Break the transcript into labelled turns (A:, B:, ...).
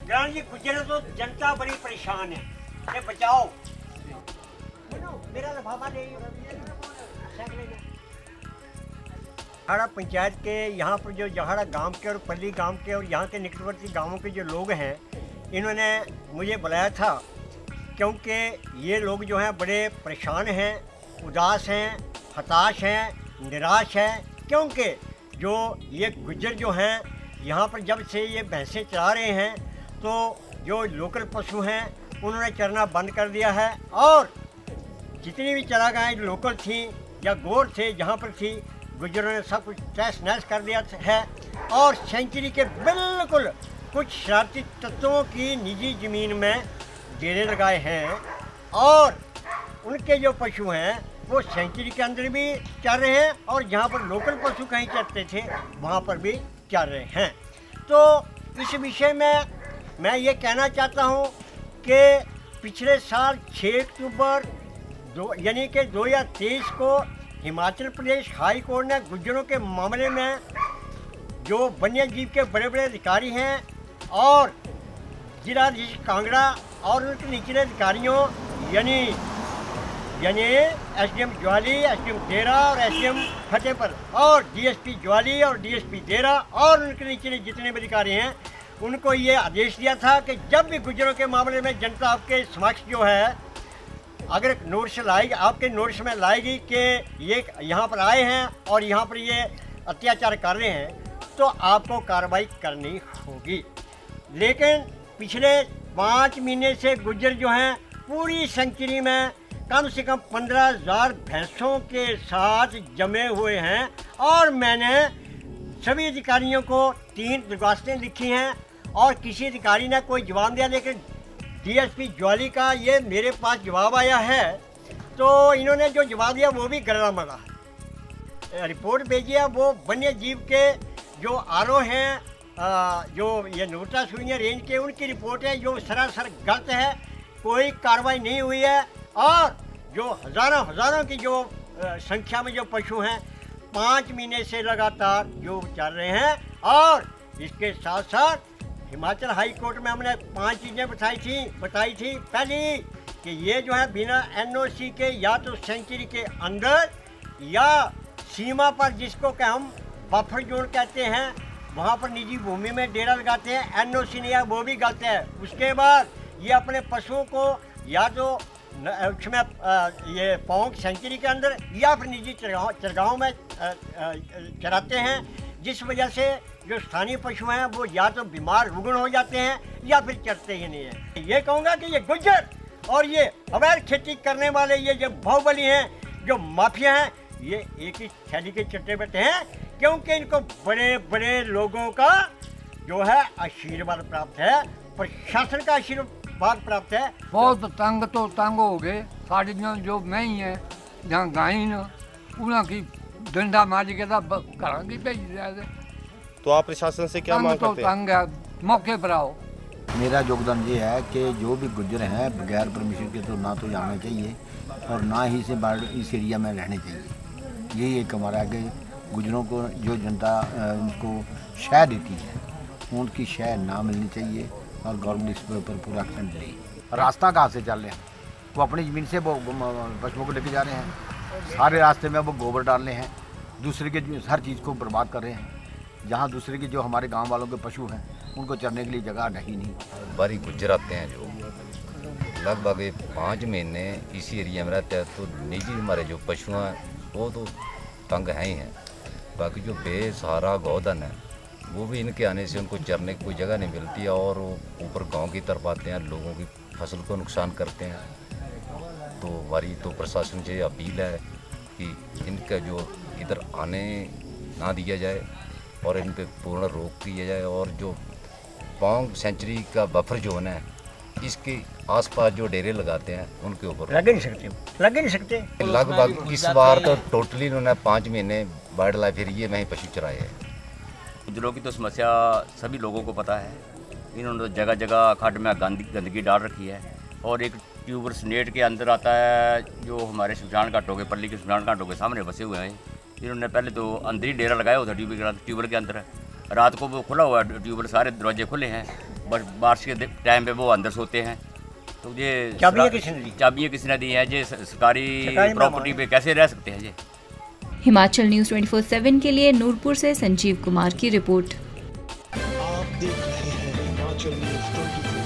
A: ग्राम जी गुजरे तो जनता बड़ी परेशान है, ये बचाओ। मेरा लिफाफा ले जहाड़ा पंचायत के यहाँ पर जो जहाड़ा गांव के और पल्ली गांव के और यहाँ के निकटवर्ती गांवों के जो लोग हैं, इन्होंने मुझे बुलाया था क्योंकि ये लोग जो हैं बड़े परेशान हैं, उदास हैं, हताश हैं, निराश हैं। क्योंकि जो ये गुज्जर जो हैं यहाँ पर जब से ये भैंसें चरा रहे हैं तो जो लोकल पशु हैं उन्होंने चरना बंद कर दिया है और जितनी भी चरागाहें लोकल थी या गोर थे जहाँ पर थी, गुज्जरों ने सब कुछ तहस नहस कर दिया है और सेंचुरी के बिल्कुल कुछ शरारती तत्वों की निजी ज़मीन में डेरे लगाए हैं और उनके जो पशु हैं वो सेंचुरी के अंदर भी चर रहे हैं और जहाँ पर लोकल पशु कहीं चरते थे वहाँ पर भी चर रहे हैं। तो इस विषय में मैं ये कहना चाहता हूँ कि पिछले साल 6 अक्टूबर यानी कि 2023 को हिमाचल प्रदेश हाई कोर्ट ने गुज्जरों के मामले में जो वन्य जीव के बड़े बड़े अधिकारी हैं और जिलाधीश कांगड़ा और उनके निचले अधिकारियों यानी एसडीएम ज्वाली, एसडीएम डेरा और एसडीएम फतेहपुर और डीएसपी ज्वाली और डीएसपी डेरा और उनके नीचे जितने भी अधिकारी हैं उनको ये आदेश दिया था कि जब भी गुज्जरों के मामले में जनता आपके समक्ष जो है अगर नोटिस लाएगी, आपके नोटिस में लाएगी कि ये यहाँ पर आए हैं और यहाँ पर ये अत्याचार कर रहे हैं तो आपको कार्रवाई करनी होगी। लेकिन पिछले 5 महीने से गुज्जर जो हैं पूरी सेंचुरी में कम से कम 15,000 भैंसों के साथ जमे हुए हैं और मैंने सभी अधिकारियों को 3 दरख्वास्तें लिखी हैं और किसी अधिकारी ने कोई जवाब दिया, लेकिन डीएसपी ज्वाली का ये मेरे पास जवाब आया है तो इन्होंने जो जवाब दिया वो भी गलत माना है। रिपोर्ट भेजी है वो वन्य जीव के जो आरओ हैं जो ये नोटा सुइया रेंज के उनकी रिपोर्ट है जो सरासर गलत है, कोई कार्रवाई नहीं हुई है और जो हज़ारों की जो संख्या में जो पशु हैं 5 महीने से लगातार जो चल रहे हैं। और इसके साथ साथ हिमाचल हाई कोर्ट में हमने 5 चीज़ें बताई थी। पहली कि ये जो है बिना एनओसी के या तो सेंचुरी के अंदर या सीमा पर जिसको कि हम बफर जोन कहते हैं वहाँ पर निजी भूमि में डेरा लगाते हैं, एनओसी नहीं है वो भी गलत है। उसके बाद ये अपने पशुओं को या तो उसमें ये पौंग सेंचुरी के अंदर या फिर निजी चरगाहों में चराते हैं, जिस वजह से जो स्थानीय पशु हैं वो या तो बीमार रुग्ण हो जाते हैं या फिर चरते ही नहीं हैं। ये कहूँगा कि ये गुज्जर और ये अवैध खेती करने वाले ये जो बाहुबली हैं, जो माफिया हैं, ये एक ही थैली के चट्टे बैठे हैं क्योंकि इनको बड़े बड़े लोगों का जो है आशीर्वाद प्राप्त है, प्रशासन का आशीर्वाद प्राप्त है।
B: बहुत तंग हो गए साड़ी जो मैं ही है जहाँ गाई न उनकी डंडा मारी के घर की भेज दिया।
C: तो आप प्रशासन से क्या मांग करते हैं?
B: तंग है, मौके पर आओ।
D: मेरा योगदान ये है कि जो भी गुज्जर हैं बगैर परमिशन के तो ना तो जाना चाहिए और ना ही से बाहर इस एरिया में रहने चाहिए। यही एक हमारा है कि गुज्जरों को जो जनता उनको शय देती है उनकी शय ना मिलनी चाहिए और गवर्नमेंट इस पर पूरा एक्शन ले। रास्ता कहाँ से चल रहे हैं? वो अपनी ज़मीन से वो पशुओं को लेके जा रहे हैं, सारे रास्ते में वो गोबर डाल रहे हैं, दूसरे के हर चीज़ को बर्बाद कर रहे हैं। जहाँ दूसरे के जो हमारे गांव वालों के पशु हैं उनको चरने के लिए जगह नहीं।
E: बारी गुज्जर आते हैं जो लगभग 5 महीने इसी एरिया में रहते हैं तो निजी हमारे जो पशु हैं वो तो तंग हैं ही हैं। बाकी जो बेसहारा गौधन है वो भी इनके आने से उनको चरने की कोई जगह नहीं मिलती है और वो ऊपर गांव की तरफ आते हैं, लोगों की फसल को नुकसान करते हैं। तो हमारी तो प्रशासन से अपील है कि इनका जो इधर आने ना दिया जाए और इन पे पूर्ण रोक दिया जाए और जो पौंग सेंचुरी का बफर जोन है इसके आसपास जो डेरे लगाते हैं उनके ऊपर
A: लग नहीं सकते।
E: लगभग इस बार तो टोटली इन्होंने 5 महीने वाइल्ड लाइफ एरिया में ही पशु चराए हैं।
F: गुज्जरों की तो समस्या सभी लोगों को पता है। इन्होंने जगह जगह खड्ड में गंदगी डाल रखी है और एक ट्यूबर्स नेट के अंदर आता है जो हमारे शमशान घाटों के पल्ली के शमशान घाटों के सामने बसे हुए हैं। इन्होंने पहले तो अंदर ही डेरा लगाया हुआ था ट्यूबर के अंदर। रात को वो खुला हुआ है ट्यूबर, सारे दरवाजे खुले हैं बारिश के टाइम पे वो अंदर सोते हैं। तो ये
A: चाबियाँ किसने दी?
F: चाबियाँ किसने दी हैं? ये सरकारी प्रॉपर्टी पे कैसे रह सकते हैं ये?
G: हिमाचल न्यूज़ 24/7 के लिए नूरपुर से संजीव कुमार की रिपोर्ट।
H: आप देख रहे हैं हिमाचल न्यूज़ 24।